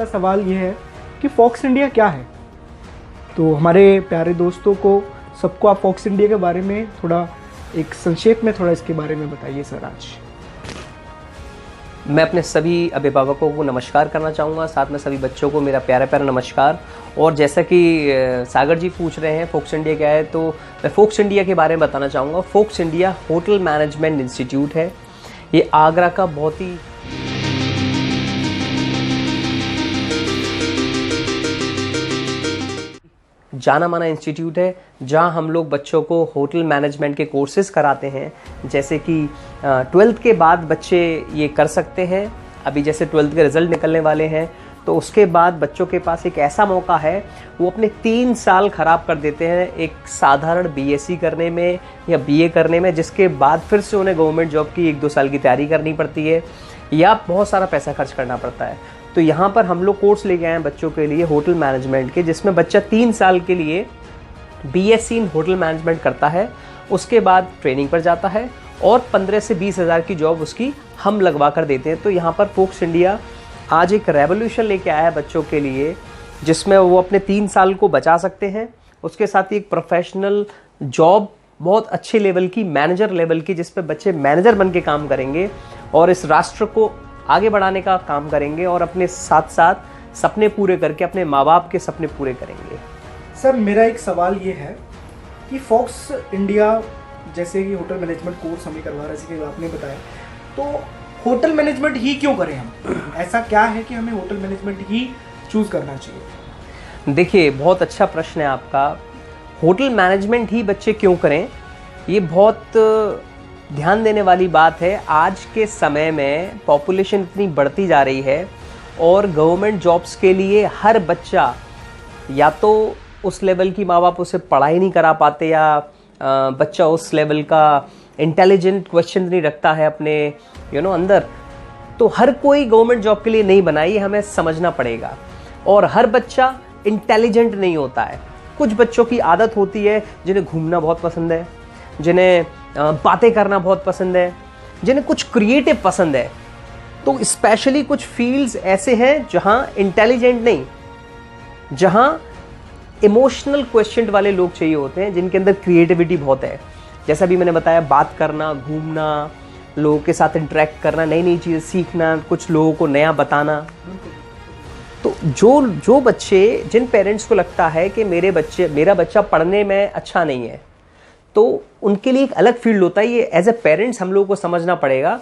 पहला सवाल ये है कि फॉक्स इंडिया क्या है। तो हमारे प्यारे दोस्तों को सबको आप फॉक्स इंडिया के बारे में थोड़ा एक संक्षेप में थोड़ा इसके बारे में बताइए सर। आज मैं अपने सभी अभिभावकों को नमस्कार करना चाहूँगा, साथ में सभी बच्चों को मेरा प्यारा प्यारा नमस्कार। और जैसा कि सागर जी पूछ रहे हैं फोक्स इंडिया क्या है, तो मैं फोक्स इंडिया के बारे में बताना चाहूँगा। Folks India hotel management institute है। ये आगरा का बहुत ही जाना माना इंस्टीट्यूट है, जहां हम लोग बच्चों को होटल मैनेजमेंट के कोर्सेज कराते हैं। जैसे कि 12th के बाद बच्चे ये कर सकते हैं। अभी जैसे 12th के रिजल्ट निकलने वाले हैं, तो उसके बाद बच्चों के पास एक ऐसा मौका है, वो अपने 3 साल ख़राब कर देते हैं एक साधारण बीएससी करने में या बीए करने में, जिसके बाद फिर से उन्हें गवर्नमेंट जॉब की 1-2 साल की तैयारी करनी पड़ती है या बहुत सारा पैसा खर्च करना पड़ता है। तो यहाँ पर हम लोग कोर्स लेके आए हैं बच्चों के लिए होटल मैनेजमेंट के, जिसमें बच्चा 3 साल के लिए बीएससी इन होटल मैनेजमेंट करता है। उसके बाद ट्रेनिंग पर जाता है और 15 से 20 हज़ार की जॉब उसकी हम लगवा कर देते हैं। तो यहाँ पर फोक्स इंडिया आज एक रेवोल्यूशन लेके आया है बच्चों के लिए, जिसमें वो अपने 3 साल को बचा सकते हैं। उसके साथ ही एक प्रोफेशनल जॉब बहुत अच्छे लेवल की, मैनेजर लेवल की, जिस पे बच्चे मैनेजर बन के काम करेंगे और इस राष्ट्र को आगे बढ़ाने का काम करेंगे और अपने साथ साथ सपने पूरे करके अपने माँ बाप के सपने पूरे करेंगे। सर मेरा एक सवाल ये है कि फॉक्स इंडिया जैसे कि होटल मैनेजमेंट कोर्स हमें करवा रहे हैं, जैसे कि आपने बताया, तो होटल मैनेजमेंट ही क्यों करें हम? ऐसा क्या है कि हमें होटल मैनेजमेंट ही चूज करना चाहिए? देखिए, बहुत अच्छा प्रश्न है आपका। होटल मैनेजमेंट ही बच्चे क्यों करें, ये बहुत ध्यान देने वाली बात है। आज के समय में पॉपुलेशन इतनी बढ़ती जा रही है और गवर्नमेंट जॉब्स के लिए हर बच्चा, या तो उस लेवल की माँ बाप उसे पढ़ाई नहीं करा पाते, या बच्चा उस लेवल का इंटेलिजेंट क्वेश्चन नहीं रखता है अपने अंदर, तो हर कोई गवर्नमेंट जॉब के लिए नहीं बना, ये हमें समझना पड़ेगा। और हर बच्चा इंटेलिजेंट नहीं होता है। कुछ बच्चों की आदत होती है जिन्हें घूमना बहुत पसंद है, जिन्हें बातें करना बहुत पसंद है, जिन्हें कुछ क्रिएटिव पसंद है। तो स्पेशली कुछ फील्ड्स ऐसे हैं जहां इंटेलिजेंट नहीं, जहां इमोशनल क्वेश्चन वाले लोग चाहिए होते हैं, जिनके अंदर क्रिएटिविटी बहुत है। जैसा भी मैंने बताया, बात करना, घूमना, लोगों के साथ इंटरेक्ट करना, नई नई चीज़ें सीखना, कुछ लोगों को नया बताना। तो जो बच्चे, जिन पेरेंट्स को लगता है कि मेरा बच्चा पढ़ने में अच्छा नहीं है, तो उनके लिए एक अलग फील्ड होता है। ये एज ए पेरेंट्स हम लोगों को समझना पड़ेगा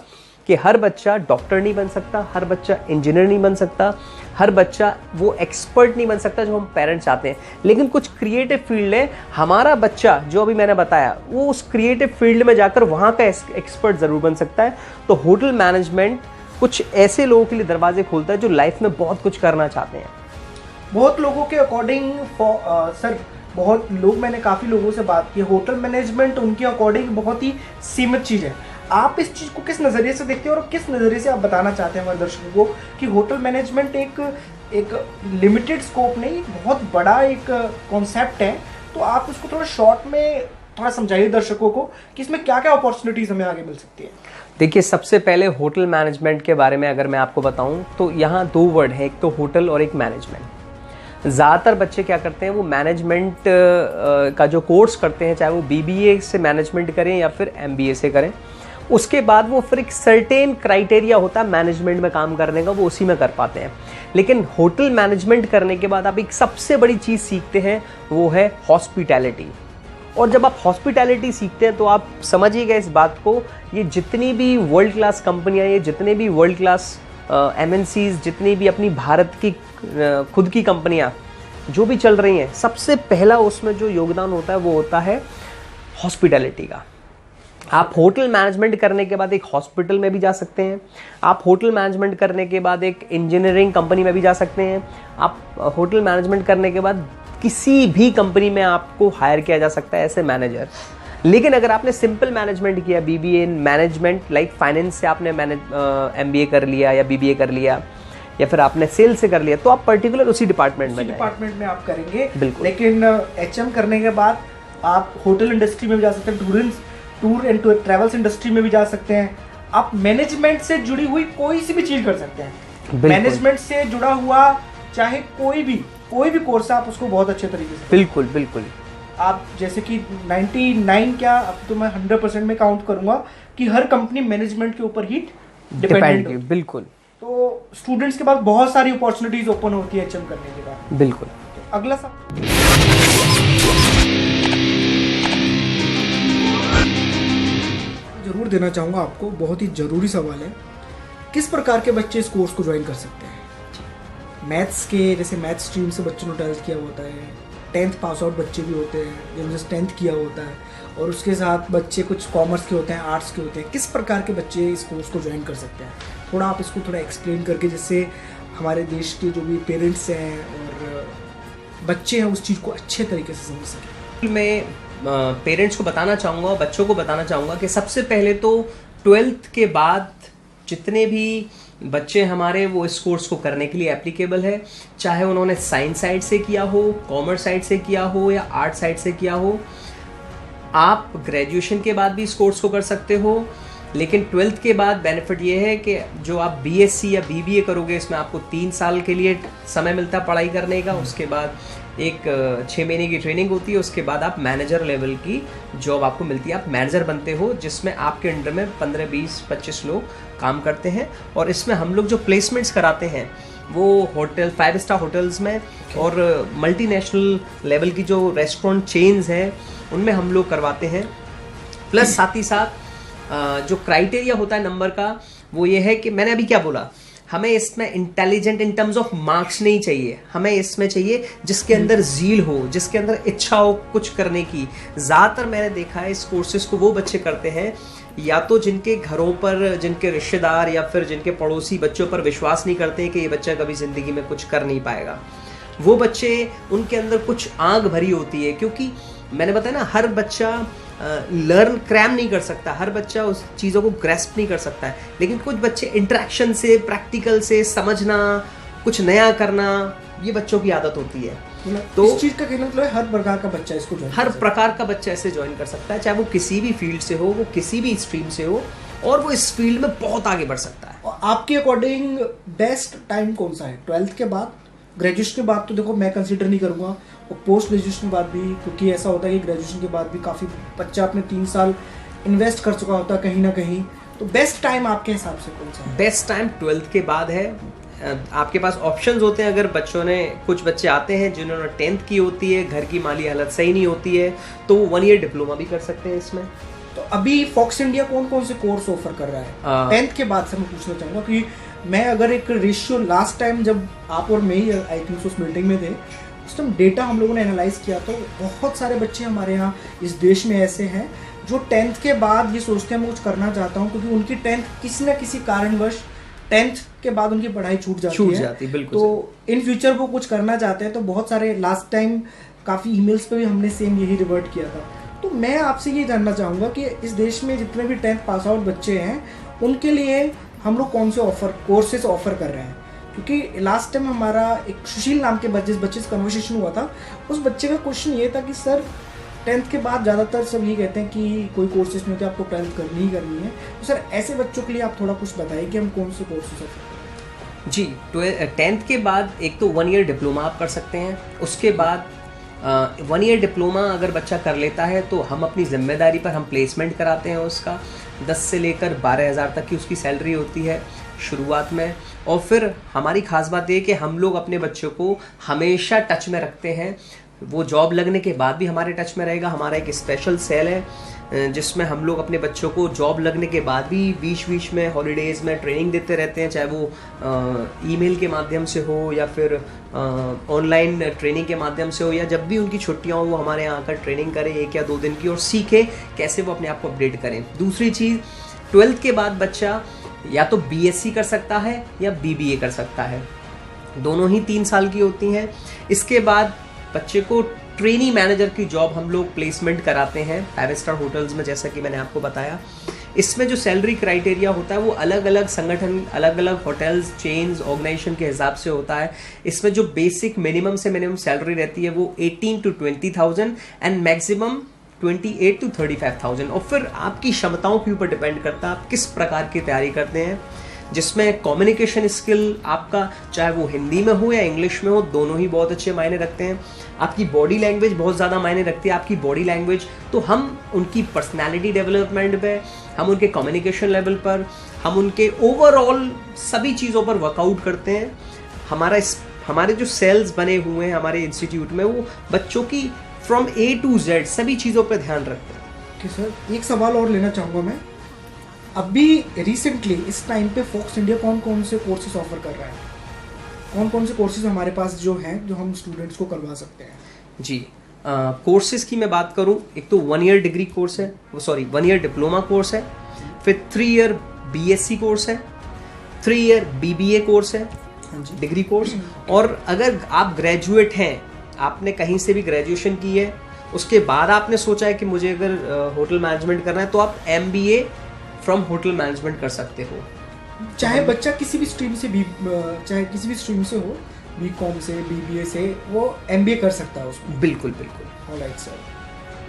कि हर बच्चा डॉक्टर नहीं बन सकता, हर बच्चा इंजीनियर नहीं बन सकता, हर बच्चा वो एक्सपर्ट नहीं बन सकता जो हम पेरेंट्स चाहते हैं। लेकिन कुछ क्रिएटिव फील्ड है, हमारा बच्चा जो अभी मैंने बताया, वो उस क्रिएटिव फील्ड में जाकर वहाँ का एक्सपर्ट ज़रूर बन सकता है। तो होटल मैनेजमेंट कुछ ऐसे लोगों के लिए दरवाजे खोलता है जो लाइफ में बहुत कुछ करना चाहते हैं। बहुत लोगों के अकॉर्डिंग सर, बहुत लोग, मैंने काफ़ी लोगों से बात की, होटल मैनेजमेंट उनके अकॉर्डिंग बहुत ही सीमित चीज़ है। आप इस चीज़ को किस नज़रिए से देखते हैं और किस नज़रिए से आप बताना चाहते हैं हमारे दर्शकों को कि होटल मैनेजमेंट एक लिमिटेड स्कोप नहीं, बहुत बड़ा एक कॉन्सेप्ट है। तो आप उसको थोड़ा शॉर्ट में थोड़ा समझाइए दर्शकों को कि इसमें क्या क्या अपॉर्चुनिटीज़ हमें आगे मिल सकती है। देखिए, सबसे पहले होटल मैनेजमेंट के बारे में अगर मैं आपको बताऊं, तो यहाँ 2 वर्ड है, एक तो होटल और एक मैनेजमेंट। ज़्यादातर बच्चे क्या करते हैं, वो मैनेजमेंट का जो कोर्स करते हैं, चाहे वो बीबीए से मैनेजमेंट करें या फिर एमबीए से करें, उसके बाद वो फिर एक सर्टेन क्राइटेरिया होता है मैनेजमेंट में काम करने का, वो उसी में कर पाते हैं। लेकिन होटल मैनेजमेंट करने के बाद आप एक सबसे बड़ी चीज़ सीखते हैं, वो है हॉस्पिटैलिटी। और जब आप हॉस्पिटैलिटी सीखते हैं तो आप समझिएगा इस बात को, ये जितनी भी वर्ल्ड क्लास कंपनियाँ, ये जितने भी वर्ल्ड क्लास एमएनसीज, जितनी भी अपनी भारत की खुद की कंपनियां जो भी चल रही हैं, सबसे पहला उसमें जो योगदान होता है वो होता है हॉस्पिटैलिटी का। आप होटल मैनेजमेंट करने के बाद एक हॉस्पिटल में भी जा सकते हैं, आप होटल मैनेजमेंट करने के बाद एक इंजीनियरिंग कंपनी में भी जा सकते हैं, आप होटल मैनेजमेंट करने के बाद किसी भी कंपनी में आपको हायर किया जा सकता है ऐसे मैनेजर। लेकिन अगर आपने सिंपल मैनेजमेंट किया, BBA in management like finance से आपने एमबीए कर लिया या बीबीए कर लिया, या फिर आपने सेल से कर लिया, तो आप पर्टिकुलर उसी डिपार्टमेंट में आप करेंगे। बिल्कुल। लेकिन एचएम करने के बाद आप होटल इंडस्ट्री में भी जा सकते हैं, टूर एंड ट्रैवल्स इंडस्ट्री में भी जा सकते हैं। आप मैनेजमेंट से जुड़ी हुई कोई सी भी चीज़ कर सकते हैं। मैनेजमेंट से जुड़ा हुआ चाहे कोई भी कोर्स है, आप उसको बहुत अच्छे तरीके से बिल्कुल बिल्कुल। आप जैसे कि 99 क्या, अब तो मैं 100% में काउंट करूंगा कि हर कंपनी मैनेजमेंट के ऊपर ही डिपेंडेंट है। बिल्कुल। तो स्टूडेंट्स के पास बहुत सारी अपॉर्चुनिटीज ओपन होती है एचएम करने के बाद। बिल्कुल। तो अगला सा जरूर देना चाहूँगा आपको, बहुत ही ज़रूरी सवाल है, किस प्रकार के बच्चे इस कोर्स को ज्वाइन कर सकते हैं? मैथ्स के, जैसे मैथ्स स्ट्रीम से बच्चों ने 12th किया होता है, 10th पास आउट बच्चे भी होते हैं जिन्होंने 10th किया होता है, और उसके साथ बच्चे कुछ कॉमर्स के होते हैं, आर्ट्स के होते हैं। किस प्रकार के बच्चे इस कोर्स को ज्वाइन कर सकते हैं? थोड़ा आप इसको थोड़ा एक्सप्लेन करके, जिससे हमारे देश के जो भी पेरेंट्स हैं और बच्चे हैं उस चीज़ को अच्छे तरीके से समझ सकें। मैं पेरेंट्स को बताना चाहूँगा, बच्चों को बताना चाहूँगा कि सबसे पहले तो 12th के बाद जितने भी बच्चे हमारे वो इस कोर्स को करने के लिए एप्लीकेबल है, चाहे उन्होंने साइंस साइड से किया हो, कॉमर्स साइड से किया हो या आर्ट साइड से किया हो। आप ग्रेजुएशन के बाद भी इस कोर्स को कर सकते हो, लेकिन 12th के बाद बेनिफिट ये है कि जो आप बीएससी या बीबीए करोगे, इसमें आपको 3 साल के लिए समय मिलता है पढ़ाई करने का। उसके बाद एक 6 महीने की ट्रेनिंग होती है, उसके बाद आप मैनेजर लेवल की जॉब आपको मिलती है, आप मैनेजर बनते हो, जिसमें आपके अंडर में 15, 20, 25 लोग काम करते हैं। और इसमें हम लोग जो प्लेसमेंट्स कराते हैं वो होटल, 5 स्टार होटल्स में और मल्टीनेशनल लेवल की जो रेस्टोरेंट चेन्स हैं उनमें हम लोग करवाते हैं। प्लस साथ ही साथ जो क्राइटेरिया होता है नंबर का, वो ये है कि मैंने अभी क्या बोला, हमें इसमें intelligent in terms of marks नहीं चाहिए, हमें इसमें चाहिए जिसके अंदर जील हो, जिसके अंदर इच्छा हो कुछ करने की। ज़्यादातर मैंने देखा है इस कोर्सेज को वो बच्चे करते हैं या तो जिनके घरों पर, जिनके रिश्तेदार या फिर जिनके पड़ोसी बच्चों पर विश्वास नहीं करते हैं कि ये बच्चा कभी ज़िंदगी में कुछ कर नहीं पाएगा। वो बच्चे, उनके अंदर कुछ आग भरी होती है, क्योंकि मैंने बताया ना, हर बच्चा लर्न क्रैम नहीं कर सकता, हर बच्चा उस चीज़ों को ग्रेस्प नहीं कर सकता है, लेकिन कुछ बच्चे इंटरेक्शन से, प्रैक्टिकल से समझना, कुछ नया करना, ये बच्चों की आदत होती है। तो इस चीज़ का कहना मतलब हर प्रकार का बच्चा इसको हर प्रकार का बच्चा इसे ज्वाइन कर सकता है, चाहे वो किसी भी फील्ड से हो, वो किसी भी स्ट्रीम से हो, और वो इस फील्ड में बहुत आगे बढ़ सकता है। और आपके अकॉर्डिंग बेस्ट टाइम कौन सा है? 12th के बाद? ग्रेजुएशन के बाद तो देखो मैं कंसीडर नहीं करूँगा, और पोस्ट ग्रेजुएशन के बाद भी, क्योंकि ऐसा होता है कि ग्रेजुएशन के बाद भी काफ़ी बच्चा अपने 3 साल इन्वेस्ट कर चुका होता है कहीं ना कहीं। तो बेस्ट टाइम आपके हिसाब से कौन सा है? बेस्ट टाइम 12th के बाद है। आपके पास ऑप्शंस होते हैं, अगर बच्चों ने, कुछ बच्चे आते हैं जिन्होंने 10th की होती है, घर की माली हालत सही नहीं होती है, तो 1 ईयर डिप्लोमा भी कर सकते हैं इसमें। तो अभी फॉक्स इंडिया कौन कौन से कोर्स ऑफर कर रहा है 10th के बाद से? मैं पूछना चाहूँगा कि मैं अगर एक रेशियो, लास्ट टाइम जब आप और मैं ही आई थिंक उस मीटिंग में थे, उस टाइम डेटा हम लोगों ने एनालाइज किया, तो बहुत सारे बच्चे हमारे यहाँ इस देश में ऐसे हैं जो 10th के बाद ये सोचते हैं मैं कुछ करना चाहता हूँ, क्योंकि उनकी 10th किसी न किसी कारणवश 10th के बाद उनकी पढ़ाई छूट जाती है। बिल्कुल। तो इन फ्यूचर वो कुछ करना चाहते हैं, तो बहुत सारे लास्ट टाइम काफ़ी ईमेल्स पे भी हमने सेम यही रिवर्ट किया था। तो मैं आपसे ये जानना चाहूँगा कि इस देश में जितने भी 10th पास आउट बच्चे हैं उनके लिए हम लोग कौन से कोर्सेज ऑफर कर रहे हैं? क्योंकि लास्ट टाइम हमारा एक सुशील नाम के बच्चे से कन्वर्सेशन हुआ था, उस बच्चे का क्वेश्चन ये था कि सर 10th के बाद ज़्यादातर सब ये कहते हैं कि कोई कोर्सेज नहीं होते, आपको 12th करनी ही करनी है। तो सर ऐसे बच्चों के लिए आप थोड़ा कुछ बताइए कि हम कौन से कोर्सेज ऑफर करें? जी, 10th के बाद एक तो 1 ईयर डिप्लोमा आप कर सकते हैं। उसके बाद 1 ईयर डिप्लोमा अगर बच्चा कर लेता है तो हम अपनी जिम्मेदारी पर हम प्लेसमेंट कराते हैं उसका। 10 से लेकर 12,000 तक की उसकी सैलरी होती है शुरुआत में। और फिर हमारी ख़ास बात ये कि हम लोग अपने बच्चों को हमेशा टच में रखते हैं, वो जॉब लगने के बाद भी हमारे टच में रहेगा। हमारा एक स्पेशल सेल है जिसमें हम लोग अपने बच्चों को जॉब लगने के बाद भी बीच बीच में हॉलीडेज़ में ट्रेनिंग देते रहते हैं, चाहे वो ईमेल के माध्यम से हो या फिर ऑनलाइन ट्रेनिंग के माध्यम से हो, या जब भी उनकी छुट्टियां हो वो हमारे यहाँ आकर ट्रेनिंग करें 1 या 2 दिन की, और सीखें कैसे वो अपने आप को अपडेट करें। दूसरी चीज़, 12th के बाद बच्चा या तो बीएससी कर सकता है या बीबीए कर सकता है, दोनों ही 3 साल की होती हैं। इसके बाद बच्चे को ट्रेनी मैनेजर की जॉब हम लोग प्लेसमेंट कराते हैं 5 स्टार होटल्स में, जैसा कि मैंने आपको बताया। इसमें जो सैलरी क्राइटेरिया होता है वो अलग अलग संगठन, अलग अलग होटल्स, चेन्स, ऑर्गेनाइजेशन के हिसाब से होता है। इसमें जो बेसिक मिनिमम से मिनिमम सैलरी रहती है वो 18 to 20,000 एंड मैक्सिमम 28 to 35,000। और फिर आपकी क्षमताओं के ऊपर डिपेंड करता है आप किस प्रकार की तैयारी करते हैं। जिसमें कम्युनिकेशन स्किल आपका चाहे वो हिंदी में हो या इंग्लिश में हो, दोनों ही बहुत अच्छे मायने रखते हैं। आपकी बॉडी लैंग्वेज बहुत ज़्यादा मायने रखती है, आपकी बॉडी लैंग्वेज। तो हम उनकी पर्सनैलिटी डेवलपमेंट पे, हम उनके कम्युनिकेशन लेवल पर, हम उनके ओवरऑल सभी चीज़ों पर वर्कआउट करते हैं। हमारे जो सेल्स बने हुए हैं हमारे इंस्टीट्यूट में, वो बच्चों की फ्रॉम A to Z सभी चीज़ों पर ध्यान रखते हैं। ओके सर, एक सवाल और लेना चाहूँगा मैं। अभी रिसेंटली इस टाइम पे फोक्स इंडिया कौन कौन से कोर्सेज ऑफर कर रहा है? कौन कौन से कोर्सेज हमारे पास जो हैं जो हम स्टूडेंट्स को करवा सकते हैं? जी, कोर्सेज की मैं बात करूं, एक तो 1 ईयर डिग्री कोर्स है, 1 ईयर डिप्लोमा कोर्स है, फिर 3 ईयर BSc कोर्स है, 3 ईयर BBA कोर्स है, डिग्री कोर्स। और अगर आप ग्रेजुएट हैं, आपने कहीं से भी ग्रेजुएशन की है, उसके बाद आपने सोचा है कि मुझे अगर होटल मैनेजमेंट करना है, तो आप MBA फ्रॉम होटल मैनेजमेंट कर सकते हो। चाहे बच्चा किसी भी स्ट्रीम से भी, चाहे किसी भी स्ट्रीम से हो, BCom से, BBA से, वो MBA कर सकता है उसमें। बिल्कुल बिल्कुल। ऑलराइट सर,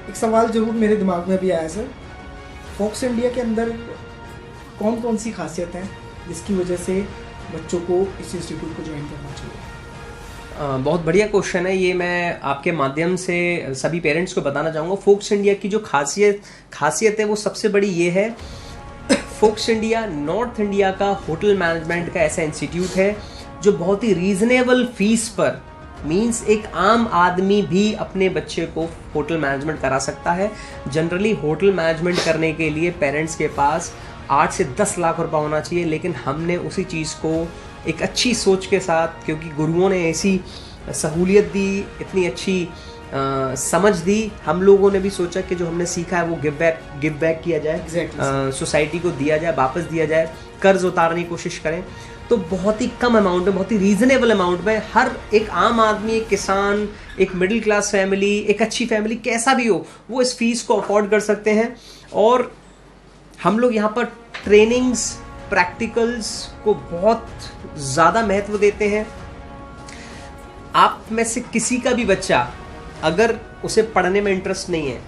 एक सवाल जरूर मेरे दिमाग में भी आया सर, फोक्स इंडिया के अंदर कौन कौन सी खासियत है जिसकी वजह से बच्चों को इस इंस्टीट्यूट को ज्वाइन करना चाहिए? बहुत बढ़िया क्वेश्चन है ये। मैं आपके माध्यम से सभी पेरेंट्स को बताना चाहूँगा, फोक्स इंडिया की जो खासियत है वो सबसे बड़ी ये है, फोक्स इंडिया नॉर्थ इंडिया का होटल मैनेजमेंट का ऐसा इंस्टीट्यूट है जो बहुत ही रीजनेबल फीस पर, मींस एक आम आदमी भी अपने बच्चे को होटल मैनेजमेंट करा सकता है। जनरली होटल मैनेजमेंट करने के लिए पेरेंट्स के पास 8 से 10 लाख रुपए होना चाहिए, लेकिन हमने उसी चीज़ को एक अच्छी सोच के साथ, क्योंकि गुरुओं ने ऐसी सहूलियत दी, इतनी अच्छी समझ दी, हम लोगों ने भी सोचा कि जो हमने सीखा है वो गिव बैक किया जाए, सोसाइटी को दिया जाए, वापस दिया जाए, कर्ज उतारने की कोशिश करें। तो बहुत ही कम अमाउंट में, बहुत ही रीजनेबल अमाउंट में हर एक आम आदमी, एक किसान, एक मिडिल क्लास फैमिली, एक अच्छी फैमिली, कैसा भी हो, वो इस फीस को अफोर्ड कर सकते हैं। और हम लोग यहाँ पर ट्रेनिंग्स, प्रैक्टिकल्स को बहुत ज़्यादा महत्व देते हैं। आप में से किसी का भी बच्चा अगर उसे पढ़ने में इंटरेस्ट नहीं है,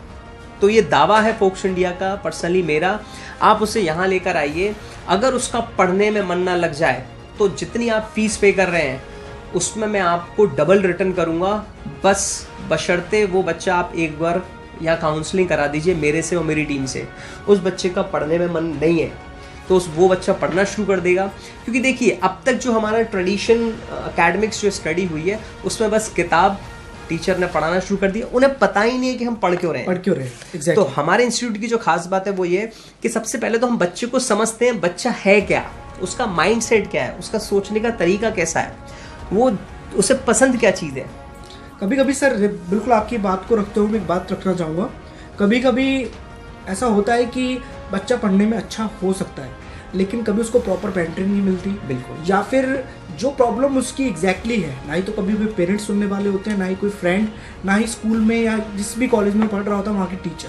तो ये दावा है फोक्स इंडिया का, पर्सनली मेरा, आप उसे यहाँ लेकर आइए। अगर उसका पढ़ने में मन ना लग जाए, तो जितनी आप फीस पे कर रहे हैं उसमें मैं आपको डबल रिटर्न करूँगा, बस बशर्ते वो बच्चा आप एक बार यहाँ काउंसलिंग करा दीजिए मेरे से और मेरी टीम से। उस बच्चे का पढ़ने में मन नहीं है तो वो बच्चा पढ़ना शुरू कर देगा। क्योंकि देखिए, अब तक जो हमारा ट्रेडिशन एकेडमिक्स जो स्टडी हुई है, उसमें बस किताब टीचर ने पढ़ाना शुरू कर दिया, उन्हें पता ही नहीं है कि हम पढ़ क्यों रहे हैं। exactly. तो हमारे इंस्टीट्यूट की जो खास बात है वो ये कि सबसे पहले तो हम बच्चे को समझते हैं, बच्चा है क्या, उसका माइंडसेट क्या है, उसका सोचने का तरीका कैसा है, वो उसे पसंद क्या चीज़ है। कभी कभी सर, बिल्कुल आपकी बात को रखते हुए मैं एक बात रखना चाहूँगा, कभी कभी ऐसा होता है कि बच्चा पढ़ने में अच्छा हो सकता है, लेकिन कभी उसको प्रॉपर पेंटरिंग नहीं मिलती। बिल्कुल। या फिर जो प्रॉब्लम उसकी एग्जैक्टली है, ना ही तो कभी भी पेरेंट्स सुनने वाले होते हैं, ना ही कोई फ्रेंड, ना ही स्कूल में या जिस भी कॉलेज में पढ़ रहा होता है वहाँ के टीचर।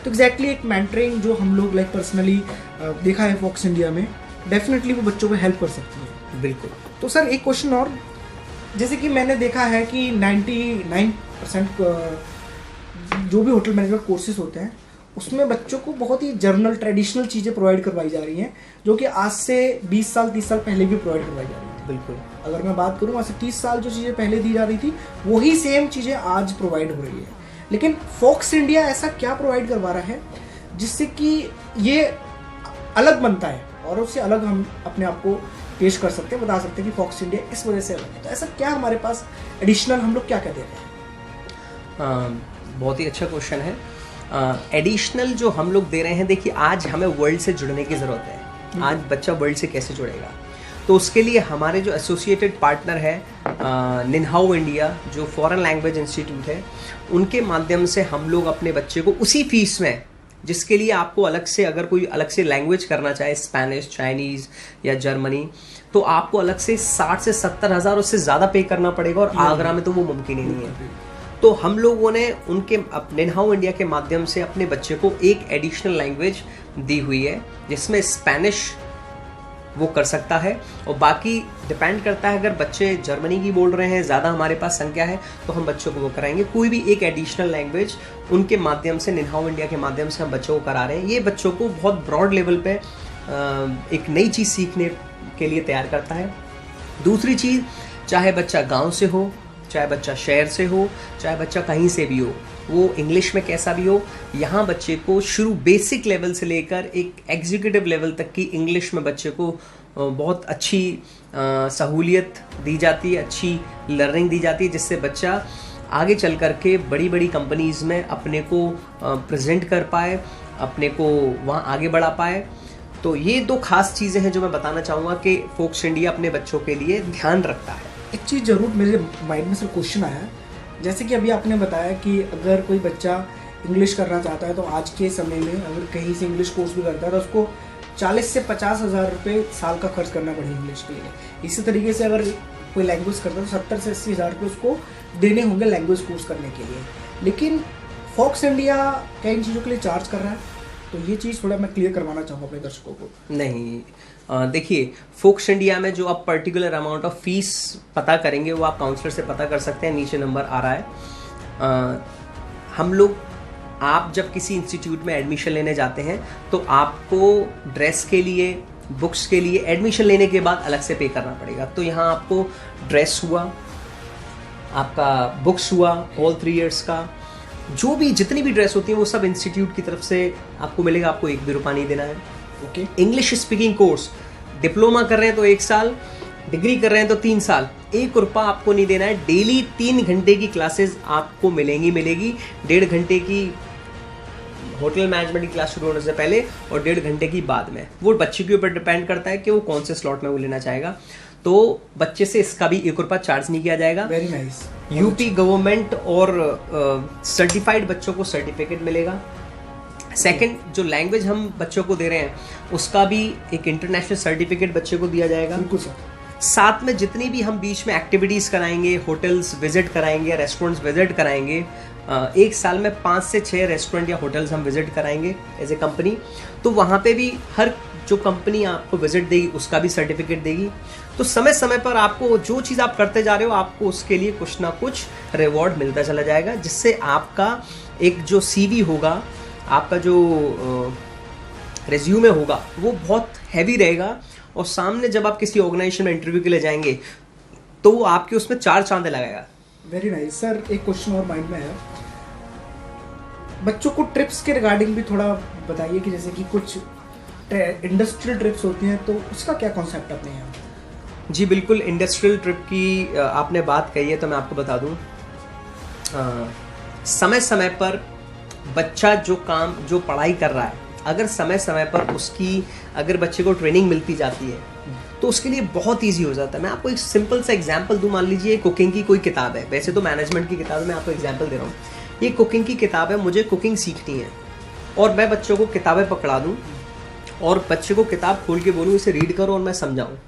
तो एग्जैक्टली एक मेंटरिंग जो हम लोग लाइक पर्सनली देखा है फोक्स इंडिया में, डेफिनेटली वो बच्चों को हेल्प कर सकती है। बिल्कुल। तो सर एक क्वेश्चन और, जैसे कि मैंने देखा है कि 99% जो भी होटल मैनेजमेंट कोर्सेज होते हैं उसमें बच्चों को बहुत ही जर्नल ट्रेडिशनल चीज़ें प्रोवाइड करवाई जा रही हैं, जो कि आज से 20 साल 30 साल पहले भी प्रोवाइड करवाई जा रही थी। बिल्कुल। अगर मैं बात करूँ, आज से 30 साल जो चीज़ें पहले दी जा रही थी वही सेम चीज़ें आज प्रोवाइड हो रही है। लेकिन फोक्स इंडिया ऐसा क्या प्रोवाइड करवा रहा है जिससे कि ये अलग बनता है और उससे अलग हम अपने आप को पेश कर सकते हैं, बता सकते हैं कि फोक्स इंडिया इस वजह से अलग है। तो ऐसा क्या हमारे पास एडिशनल हम लोग क्या क्या दे रहे हैं? बहुत ही अच्छा क्वेश्चन है। एडिशनल जो हम लोग दे रहे हैं, देखिए आज हमें वर्ल्ड से जुड़ने की ज़रूरत है। आज बच्चा वर्ल्ड से कैसे जुड़ेगा, तो उसके लिए हमारे जो एसोसिएटेड पार्टनर है निन्हाओ इंडिया, जो फॉरेन लैंग्वेज इंस्टीट्यूट है, उनके माध्यम से हम लोग अपने बच्चे को उसी फीस में, जिसके लिए आपको अलग से, अगर कोई अलग से लैंग्वेज करना चाहे, स्पेनिश, चाइनीज़ या जर्मनी, तो आपको अलग से 60 से 70 हज़ार उससे ज़्यादा पे करना पड़ेगा, और आगरा में तो वो मुमकिन ही नहीं है। तो हम लोगों ने उनके निन्हाओ इंडिया के माध्यम से अपने बच्चे को एक एडिशनल लैंग्वेज दी हुई है, जिसमें स्पेनिश वो कर सकता है, और बाकी डिपेंड करता है, अगर बच्चे जर्मनी की बोल रहे हैं, ज़्यादा हमारे पास संख्या है, तो हम बच्चों को वो कराएंगे। कोई भी एक एडिशनल लैंग्वेज उनके माध्यम से, निन्हाओ इंडिया के माध्यम से हम बच्चों को करा रहे हैं। ये बच्चों को बहुत ब्रॉड लेवल पे एक नई चीज़ सीखने के लिए तैयार करता है। दूसरी चीज़, चाहे बच्चा गांव से हो, चाहे बच्चा शहर से हो, चाहे बच्चा कहीं से भी हो, वो इंग्लिश में कैसा भी हो, यहाँ बच्चे को शुरू बेसिक लेवल से लेकर एक एग्जीक्यूटिव लेवल तक की इंग्लिश में बच्चे को बहुत अच्छी सहूलियत दी जाती है, अच्छी लर्निंग दी जाती है, जिससे बच्चा आगे चल कर के बड़ी बड़ी कंपनीज़ में अपने को प्रेजेंट कर पाए, अपने को वहाँ आगे बढ़ा पाए। तो ये दो खास चीज़ें हैं जो मैं बताना चाहूँगा कि फोक्स इंडिया अपने बच्चों के लिए ध्यान रखता है। एक चीज़ ज़रूर मेरे माइंड में से क्वेश्चन आया, जैसे कि अभी आपने बताया कि अगर कोई बच्चा इंग्लिश करना चाहता है तो आज के समय में अगर कहीं से इंग्लिश कोर्स भी करता है तो उसको 40 से 50 हज़ार रुपये साल का खर्च करना पड़ेगा इंग्लिश के लिए। इसी तरीके से अगर कोई लैंग्वेज करता है तो 70 से 80 हज़ार रुपये उसको देने होंगे लैंग्वेज कोर्स करने के लिए। लेकिन फॉक्स इंडिया क्या इन चीज़ों के लिए चार्ज कर रहा है? तो ये चीज़ थोड़ा मैं क्लियर करवाना चाहूँगा अपने दर्शकों को। नहीं, देखिए, फोक्स इंडिया में जो आप पर्टिकुलर अमाउंट ऑफ फीस पता करेंगे वो आप काउंसलर से पता कर सकते हैं, नीचे नंबर आ रहा है। हम लोग, आप जब किसी इंस्टीट्यूट में एडमिशन लेने जाते हैं तो आपको ड्रेस के लिए, बुक्स के लिए एडमिशन लेने के बाद अलग से पे करना पड़ेगा। तो यहाँ आपको ड्रेस हुआ, आपका बुक्स हुआ ऑल 3 इयर्स का, जो भी जितनी भी ड्रेस होती है वो सब इंस्टीट्यूट की तरफ से आपको मिलेगा, आपको 1 भी रुपया नहीं देना है। Okay. English speaking course, diploma कर रहे हैं तो 1 साल, डिग्री कर रहे हैं तो 3 साल, 1 रुपया आपको नहीं देना है। डेली 3 घंटे की क्लासेस आपको मिलेंगी, 1.5 घंटे की होटल मैनेजमेंट की क्लास शुरू होने से पहले और 1.5 घंटे की बाद में। वो बच्चे के ऊपर डिपेंड करता है कि वो कौन से स्लॉट में वो लेना चाहेगा। तो बच्चे से इसका भी 1 रुपया चार्ज नहीं किया जाएगा। Very nice. यूपी गवर्नमेंट और सर्टिफाइड बच्चों को सर्टिफिकेट मिलेगा। सेकंड, जो लैंग्वेज हम बच्चों को दे रहे हैं उसका भी एक इंटरनेशनल सर्टिफिकेट बच्चे को दिया जाएगा। बिल्कुल सर। साथ में जितनी भी हम बीच में एक्टिविटीज़ कराएंगे, होटल्स विजिट कराएंगे, रेस्टोरेंट्स विजिट कराएंगे, 1 साल में 5 से 6 रेस्टोरेंट या होटल्स हम विजिट कराएंगे एज ए कंपनी। तो वहाँ पे भी हर जो कंपनी आपको विजिट देगी उसका भी सर्टिफिकेट देगी। तो समय समय पर आपको जो चीज़ आप करते जा रहे हो आपको उसके लिए कुछ ना कुछ रिवॉर्ड मिलता चला जाएगा, जिससे आपका एक जो CV होगा, आपका जो रेज्यूमे होगा वो बहुत हैवी रहेगा। और सामने जब आप किसी ऑर्गेनाइजेशन में इंटरव्यू के लिए जाएंगे तो वो आपके उसमें 4 चांद लगाएगा। Very nice sir. एक क्वेश्चन और माइंड में है, बच्चों को ट्रिप्स के रिगार्डिंग भी थोड़ा बताइए कि जैसे कि कुछ इंडस्ट्रियल ट्रिप्स होती हैं तो उसका क्या कॉन्सेप्ट अपने यहाँ? जी बिल्कुल, इंडस्ट्रियल ट्रिप की आपने बात कही है तो मैं आपको बता दूं, समय समय पर बच्चा जो पढ़ाई कर रहा है, अगर समय समय पर उसकी अगर बच्चे को ट्रेनिंग मिलती जाती है तो उसके लिए बहुत ईजी हो जाता है। मैं आपको एक सिंपल सा एग्जांपल दूं, मान लीजिए कुकिंग की कोई किताब है, वैसे तो मैनेजमेंट की किताब है, मैं आपको एग्जांपल दे रहा हूँ। ये कुकिंग की किताब है, मुझे कुकिंग सीखनी है और मैं बच्चों को किताबें पकड़ा दूँ और बच्चे को किताब खोल के बोलूँ इसे रीड करो और मैं समझाऊँ,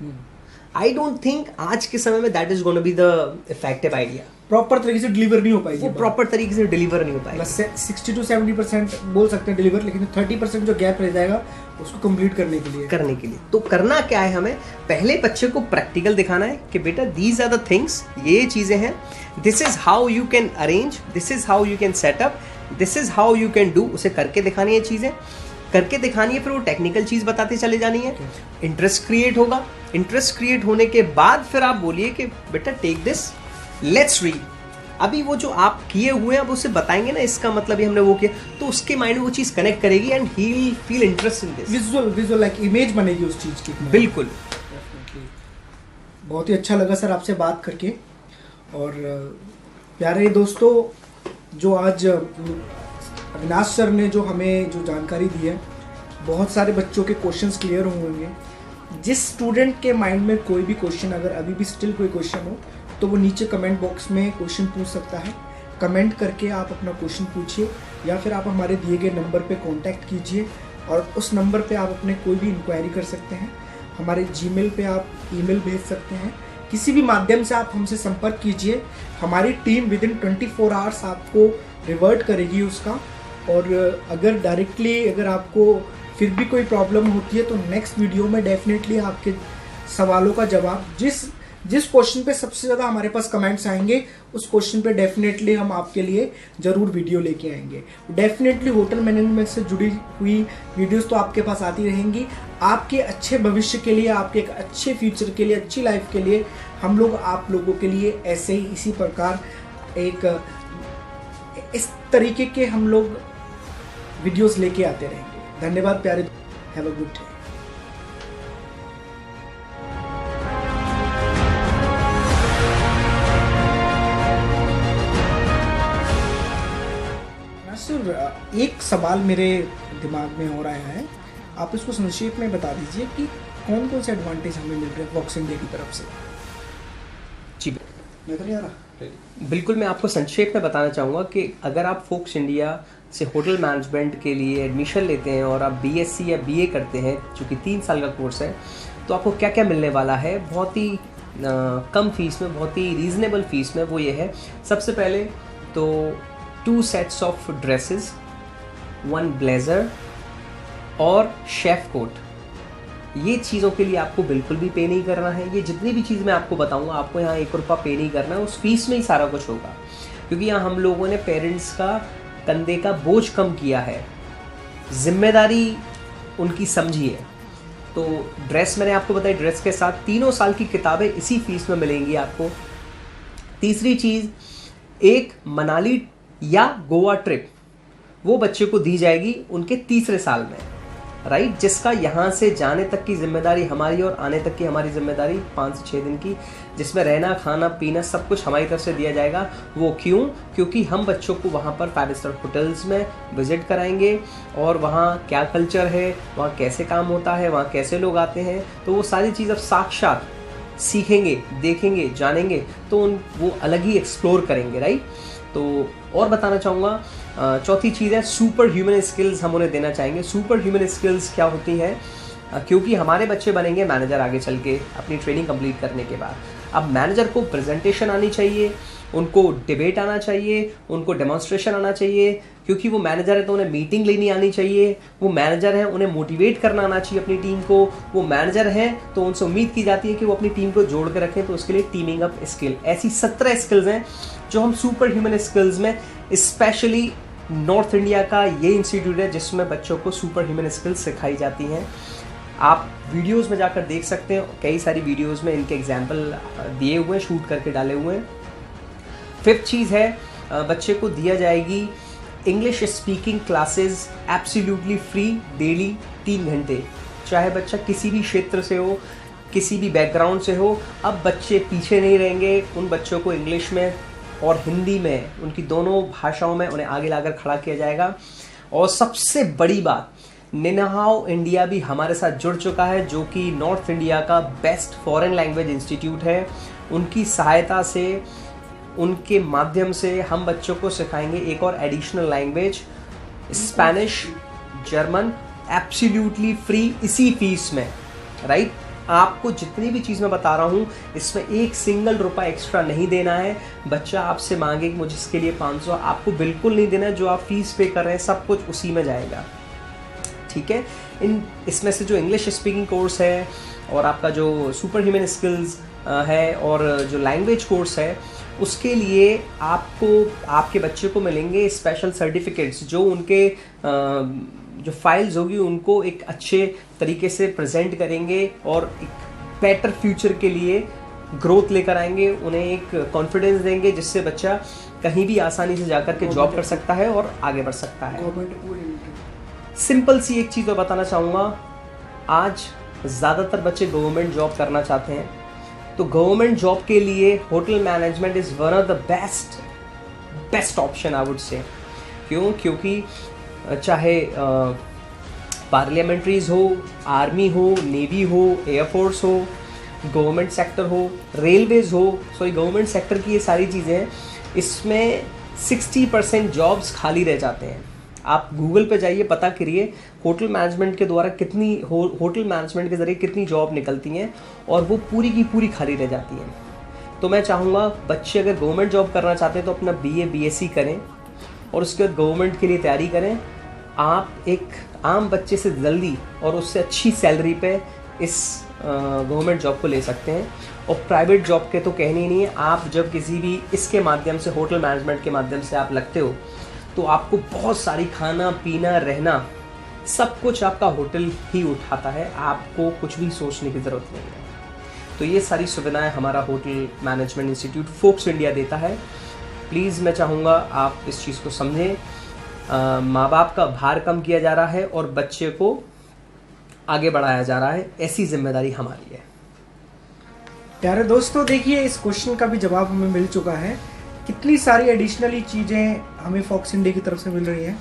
आई डोंट थिंक आज के समय में that is gonna be the effective idea. Proper तरीके से डिलीवर नहीं हो पाएगी, वो प्रॉपर तरीके से डिलीवर नहीं हो पाएगी। बस 60 to 70% बोल सकते हैं डिलीवर, लेकिन 30% जो गैप रह जाएगा उसको कंप्लीट करने के लिए तो करना क्या है, हमें पहले बच्चे को प्रैक्टिकल दिखाना है कि बेटा दीज आर द थिंग्स, ये चीजें हैं, this is how you can arrange, this is how you can setup, this is how you can do. उसे करके दिखानी है, चीजें करके दिखानी है, फिर वो टेक्निकल चीज बताते चले जानी है। इंटरेस्ट क्रिएट होगा, इंटरेस्ट क्रिएट होने के बाद फिर आप बोलिए कि बेटा टेक दिस, लेट्स रीड। अभी वो जो आप किए हुए हैं अब उसे बताएंगे ना, इसका मतलब ये हमने वो किया, तो उसके माइंड में वो चीज कनेक्ट करेगी and he will feel interest in this. Visual like image बनेगी उस चीज की। बिल्कुल। बहुत ही अच्छा लगा सर आपसे बात करके। और प्यारे दोस्तों, जो आज अविनाश सर ने जो हमें जो जानकारी दी है, बहुत सारे बच्चों के क्वेश्चंस क्लियर होंगे। जिस स्टूडेंट के माइंड में कोई भी क्वेश्चन, अगर अभी भी स्टिल कोई क्वेश्चन हो तो वो नीचे कमेंट बॉक्स में क्वेश्चन पूछ सकता है। कमेंट करके आप अपना क्वेश्चन पूछिए या फिर आप हमारे दिए गए नंबर पे कांटेक्ट कीजिए और उस नंबर पे आप अपने कोई भी इंक्वायरी कर सकते हैं। हमारे जीमेल पे आप ईमेल भेज सकते हैं, किसी भी माध्यम से आप हमसे संपर्क कीजिए। हमारी टीम विद इन 24 आवर्स आपको रिवर्ट करेगी उसका। और अगर डायरेक्टली अगर आपको फिर भी कोई प्रॉब्लम होती है तो नेक्स्ट वीडियो में डेफिनेटली आपके सवालों का जवाब जिस जिस क्वेश्चन पे सबसे ज़्यादा हमारे पास कमेंट्स आएंगे उस क्वेश्चन पे डेफिनेटली हम आपके लिए ज़रूर वीडियो लेके आएंगे। डेफिनेटली होटल मैनेजमेंट से जुड़ी हुई वीडियोस तो आपके पास आती रहेंगी। आपके अच्छे भविष्य के लिए, आपके एक अच्छे फ्यूचर के लिए, अच्छी लाइफ के लिए हम लोग आप लोगों के लिए ऐसे ही इसी प्रकार इस तरीके के हम लोग वीडियोस लेके आते रहेंगे। धन्यवाद प्यारे, have a good day. Sir एक सवाल मेरे दिमाग में हो रहा है, आप इसको संक्षेप में बता दीजिए कि कौन कौन से एडवांटेज हमें मिल रहे हैं फॉक्स इंडिया की तरफ से। जी मैं तो नहीं आ रहा। बिल्कुल, मैं आपको संक्षेप में बताना चाहूँगा कि अगर आप फोक्स इंडिया से होटल मैनेजमेंट के लिए एडमिशन लेते हैं और आप बीएससी या बीए करते हैं, जो कि 3 साल का कोर्स है, तो आपको क्या क्या मिलने वाला है बहुत ही कम फीस में, बहुत ही रीज़नेबल फीस में। वो ये है, सबसे पहले तो 2 सेट्स ऑफ ड्रेसेस, 1 ब्लेज़र और शेफ कोट। ये चीज़ों के लिए आपको बिल्कुल भी पे नहीं करना है। ये जितनी भी चीज़ मैं आपको बताऊंगा, आपको यहाँ 1 रुपया पे नहीं करना है, उस फीस में ही सारा कुछ होगा। क्योंकि यहाँ हम लोगों ने पेरेंट्स का कंधे का बोझ कम किया है, जिम्मेदारी उनकी समझी है। तो ड्रेस मैंने आपको बताई, ड्रेस के साथ 3 साल की किताबें इसी फीस में मिलेंगी आपको। तीसरी चीज़, एक मनाली या गोवा ट्रिप वो बच्चे को दी जाएगी उनके 3रे साल में, राइट, जिसका यहाँ से जाने तक की जिम्मेदारी हमारी और आने तक की हमारी जिम्मेदारी 5 से 6 दिन की, जिसमें रहना खाना पीना सब कुछ हमारी तरफ से दिया जाएगा। वो क्यों? क्योंकि हम बच्चों को वहाँ पर 5 स्टार होटल्स में विजिट कराएंगे और वहाँ क्या कल्चर है, वहाँ कैसे काम होता है, वहाँ कैसे लोग आते हैं, तो वो सारी चीज़ अब साक्षात सीखेंगे, देखेंगे, जानेंगे, तो वो अलग ही एक्सप्लोर करेंगे, राइट। तो और बताना चाहूँगा, चौथी चीज़ है सुपर ह्यूमन स्किल्स हम उन्हें देना चाहेंगे। सुपर ह्यूमन स्किल्स क्या होती हैं? क्योंकि हमारे बच्चे बनेंगे मैनेजर आगे चल के अपनी ट्रेनिंग कंप्लीट करने के बाद। अब मैनेजर को प्रेजेंटेशन आनी चाहिए, उनको डिबेट आना चाहिए, उनको डेमोन्स्ट्रेशन आना चाहिए, क्योंकि वो मैनेजर है तो उन्हें मीटिंग लेनी आनी चाहिए। वो मैनेजर है, उन्हें मोटिवेट करना आना चाहिए अपनी टीम को। वो मैनेजर हैं तो उनसे उम्मीद की जाती है कि वो अपनी टीम को जोड़ के रखें, तो उसके लिए टीमिंग अप स्किल, ऐसी 17 स्किल्स हैं जो हम सुपर ह्यूमन स्किल्स में, स्पेशली नॉर्थ इंडिया का ये इंस्टीट्यूट है जिसमें बच्चों को सुपर ह्यूमन स्किल्स सिखाई जाती हैं। आप वीडियोस में जाकर देख सकते हैं, कई सारी वीडियोस में इनके एग्जाम्पल दिए हुए हैं, शूट करके डाले हुए हैं। 5th चीज़ है, बच्चे को दिया जाएगी English speaking classes absolutely free, daily 3 घंटे। चाहे बच्चा किसी भी क्षेत्र से हो, किसी भी बैकग्राउंड से हो, अब बच्चे पीछे नहीं रहेंगे। उन बच्चों को इंग्लिश में और हिंदी में, उनकी दोनों भाषाओं में उन्हें आगे लाकर खड़ा किया जाएगा। और सबसे बड़ी बात, निनहाओ इंडिया भी हमारे साथ जुड़ चुका है, जो कि नॉर्थ इंडिया का बेस्ट फॉरेन लैंग्वेज इंस्टीट्यूट है। उनकी सहायता से, उनके माध्यम से हम बच्चों को सिखाएंगे एक और additional language, Spanish, German, absolutely free, इसी फीस में, राइट। आपको जितनी भी चीज़ मैं बता रहा हूँ इसमें 1 सिंगल रुपया एक्स्ट्रा नहीं देना है। बच्चा आपसे मांगे कि मुझे इसके लिए 500, आपको बिल्कुल नहीं देना है। जो आप फीस पे कर रहे हैं सब कुछ उसी में जाएगा, ठीक है। इसमें से जो इंग्लिश स्पीकिंग कोर्स है और आपका जो सुपर ह्यूमन स्किल्स है और जो लैंग्वेज कोर्स है, उसके लिए आपको, आपके बच्चे को मिलेंगे स्पेशल सर्टिफिकेट्स, जो उनके जो फाइल्स होगी उनको एक अच्छे तरीके से प्रेजेंट करेंगे और एक बेटर फ्यूचर के लिए ग्रोथ लेकर आएंगे। उन्हें एक कॉन्फिडेंस देंगे जिससे बच्चा कहीं भी आसानी से जाकर के जॉब कर सकता है और आगे बढ़ सकता है। सिंपल सी एक चीज़ मैं बताना चाहूँगा, आज ज़्यादातर बच्चे गवर्नमेंट जॉब करना चाहते हैं, तो गवर्नमेंट जॉब के लिए hotel management is one of the best option I would say. क्यों? क्योंकि चाहे पार्लियामेंट्रीज हो, आर्मी हो, नेवी हो, एयरफोर्स हो, गवर्नमेंट सेक्टर हो, रेलवेज हो, गवर्नमेंट सेक्टर की ये सारी चीज़ें हैं, इसमें 60% जॉब्स खाली रह जाते हैं। आप गूगल पे जाइए, पता करिए होटल मैनेजमेंट के द्वारा कितनी होटल मैनेजमेंट के ज़रिए कितनी जॉब निकलती हैं और वो पूरी की पूरी खाली रह जाती हैं। तो मैं चाहूँगा बच्चे अगर गवर्नमेंट जॉब करना चाहते हैं तो अपना BA BSc करें और उसके बाद गवर्नमेंट के लिए तैयारी करें। आप एक आम बच्चे से जल्दी और उससे अच्छी सैलरी पे इस गवर्नमेंट जॉब को ले सकते हैं। और प्राइवेट जॉब के तो कहने ही नहीं है। आप जब किसी भी इसके माध्यम से, होटल मैनेजमेंट के माध्यम से आप लगते हो, तो आपको बहुत सारी खाना पीना रहना सब कुछ आपका होटल ही उठाता है, आपको कुछ भी सोचने की ज़रूरत नहीं है। तो ये सारी सुविधाएं हमारा hotel management institute folks India देता है। प्लीज़ मैं चाहूँगा आप इस चीज़ को समझें। माँ बाप का भार कम किया जा रहा है और बच्चे को आगे बढ़ाया जा रहा है, ऐसी जिम्मेदारी हमारी है। प्यारे दोस्तों, देखिए इस क्वेश्चन का भी जवाब हमें मिल चुका है। कितनी सारी एडिशनली चीज़ें हमें फॉक्स इंडिया की तरफ से मिल रही हैं।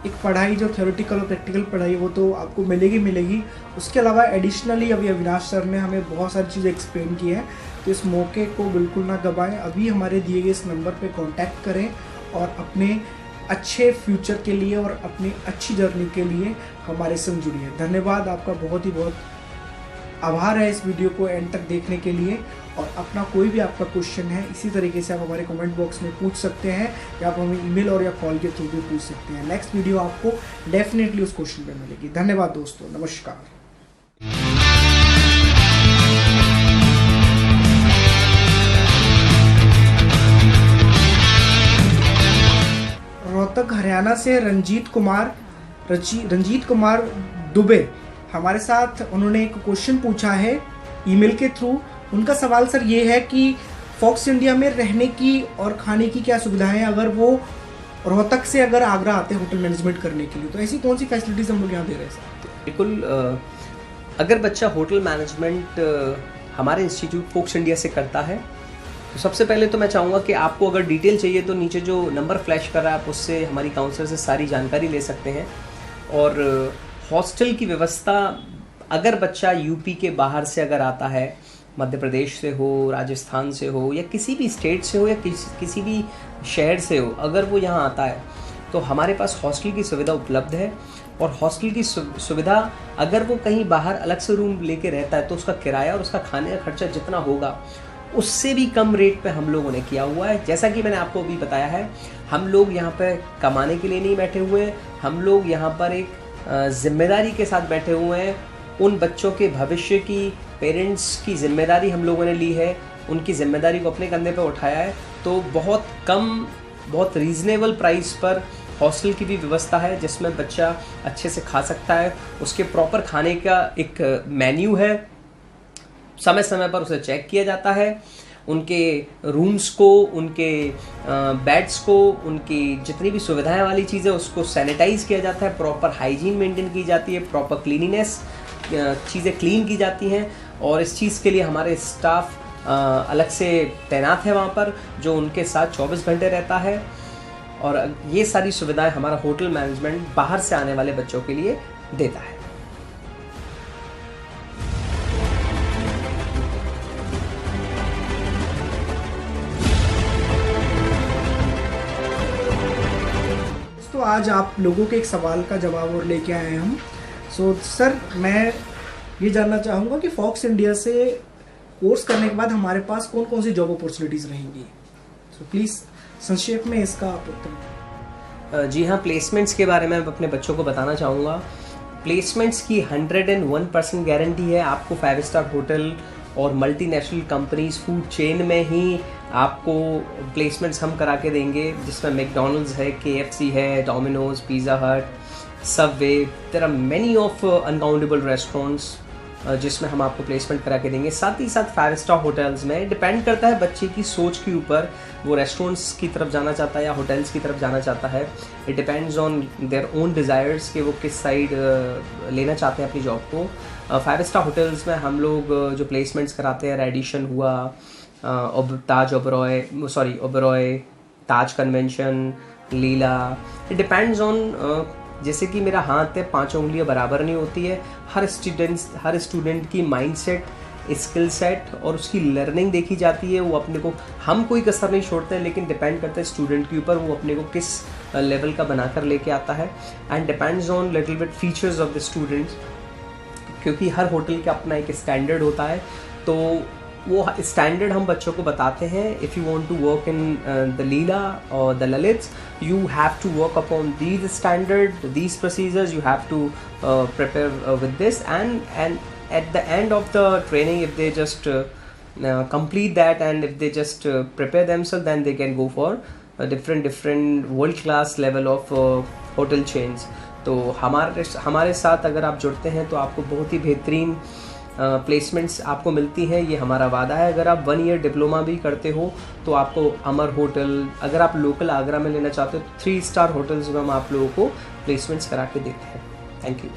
एक पढ़ाई जो थ्योरेटिकल और प्रैक्टिकल पढ़ाई वो तो आपको मिलेगी। उसके अलावा एडिशनली अभी अविनाश सर ने हमें बहुत सारी चीज़ें एक्सप्लेन की हैं। तो इस मौके को बिल्कुल ना गंवाएं, अभी हमारे दिए गए इस नंबर पे कांटेक्ट करें और अपने अच्छे फ्यूचर के लिए और अपनी अच्छी जर्नी के लिए हमारे संग जुड़िए। धन्यवाद, आपका बहुत ही बहुत आभार है इस वीडियो को एंड तक देखने के लिए। और अपना कोई भी आपका क्वेश्चन है इसी तरीके से आप हमारे कमेंट बॉक्स में पूछ सकते हैं, या आप हमें ईमेल और या कॉल के थ्रू भी पूछ सकते हैं। नेक्स्ट वीडियो आपको डेफिनेटली उस क्वेश्चन पे मिलेगी। धन्यवाद दोस्तों, नमस्कार। रोहतक हरियाणा से रंजीत कुमार दुबे हमारे साथ, उन्होंने एक क्वेश्चन पूछा है ईमेल के थ्रू। उनका सवाल सर ये है कि फॉक्स इंडिया में रहने की और खाने की क्या सुविधाएं हैं, अगर वो रोहतक से अगर आगरा आते हैं होटल मैनेजमेंट करने के लिए, तो ऐसी कौन सी फैसिलिटीज़ हम लोग यहाँ दे रहे हैं सर? बिल्कुल, अगर बच्चा होटल मैनेजमेंट हमारे इंस्टीट्यूट फोक्स इंडिया से करता है, तो सबसे पहले तो मैं चाहूँगा कि आपको अगर डिटेल चाहिए तो नीचे जो नंबर फ्लैश कर रहा है आप उससे हमारी काउंसलर से सारी जानकारी ले सकते हैं। और हॉस्टल की व्यवस्था, अगर बच्चा यूपी के बाहर से अगर आता है, मध्य प्रदेश से हो, राजस्थान से हो, या किसी भी स्टेट से हो, या किसी भी शहर से हो, अगर वो यहाँ आता है तो हमारे पास हॉस्टल की सुविधा उपलब्ध है। और हॉस्टल की सुविधा, अगर वो कहीं बाहर अलग से रूम लेके रहता है तो उसका किराया और उसका खाने का खर्चा जितना होगा उससे भी कम रेट पे हम लोगों ने किया हुआ है। जैसा कि मैंने आपको अभी बताया है, हम लोग यहाँ पे कमाने के लिए नहीं बैठे हुए हैं, हम लोग यहाँ पर एक जिम्मेदारी के साथ बैठे हुए हैं। उन बच्चों के भविष्य की, पेरेंट्स की जिम्मेदारी हम लोगों ने ली है, उनकी जिम्मेदारी को अपने कंधे पे उठाया है। तो बहुत कम, बहुत रीज़नेबल प्राइस पर हॉस्टल की भी व्यवस्था है जिसमें बच्चा अच्छे से खा सकता है। उसके प्रॉपर खाने का एक मेन्यू है, समय समय पर उसे चेक किया जाता है। उनके रूम्स को, उनके बेड्स को, उनकी जितनी भी सुविधाएं वाली चीज़ें उसको सैनिटाइज किया जाता है, प्रॉपर हाइजीन मेंटेन की जाती है, प्रॉपर क्लीनिनेस, चीज़ें क्लीन की जाती हैं। और इस चीज़ के लिए हमारे स्टाफ अलग से तैनात है वहाँ पर, जो उनके साथ 24 घंटे रहता है। और ये सारी सुविधाएं हमारा होटल मैनेजमेंट बाहर से आने वाले बच्चों के लिए देता है। तो आज आप लोगों के एक सवाल का जवाब और लेके आए हैं हम। सर, मैं ये जानना चाहूँगा कि फॉक्स इंडिया से कोर्स करने के बाद हमारे पास कौन कौन सी जॉब अपॉर्चुनिटीज़ रहेंगी? प्लीज़ संक्षेप में इसका आप उत्तर। जी हाँ, प्लेसमेंट्स के बारे में मैं अपने बच्चों को बताना चाहूँगा। प्लेसमेंट्स की 101% गारंटी है। आपको 5 स्टार होटल और मल्टीनेशनल कंपनीज, फूड चेन में ही आपको प्लेसमेंट्स हम करा के देंगे, जिसमें मैकडॉनल्ड्स है, KFC है, Domino's, pizza hut, subway, there are many of uncountable restaurants जिसमें हम आपको प्लेसमेंट करा के देंगे। साथ ही साथ 5 स्टार होटल्स में डिपेंड करता है बच्चे की सोच के ऊपर, वो रेस्टोरेंट्स की तरफ जाना चाहता है या होटल्स की तरफ जाना चाहता है। It depends on their own desires कि वो किस साइड लेना चाहते हैं अपनी जॉब को। 5 स्टार होटल्स में हम लोग जो प्लेसमेंट्स कराते हैं, रेडिशन हुआ, Taj Oberoi, Taj convention, Leela, it depends on, जैसे कि मेरा हाथ है, 5 उंगलियां बराबर नहीं होती है। हर स्टूडेंट की माइंडसेट, स्किल सेट और उसकी लर्निंग देखी जाती है। वो अपने को, हम कोई कसर नहीं छोड़ते हैं, लेकिन डिपेंड करता है स्टूडेंट के ऊपर, वो अपने को किस लेवल का बनाकर लेके आता है। And depends on little bit features of the students, क्योंकि हर होटल का अपना एक स्टैंडर्ड होता है। तो वो स्टैंडर्ड हम बच्चों को बताते हैं। If you want to work in the Leela और the Lalits, you have to work upon these standard, these procedures, you have to prepare with this, and at the end of the training, if they just complete that and if they just prepare themselves, then they can go for a different world class level of hotel chains. तो हमारे साथ अगर आप जुड़ते हैं तो आपको बहुत ही बेहतरीन प्लेसमेंट्स आपको मिलती हैं, ये हमारा वादा है. अगर आप 1 ईयर डिप्लोमा भी करते हो तो आपको अमर होटल, अगर आप लोकल आगरा में लेना चाहते हो तो 3 स्टार होटल्स में हम आप लोगों को प्लेसमेंट्स करा के देते हैं. Thank you.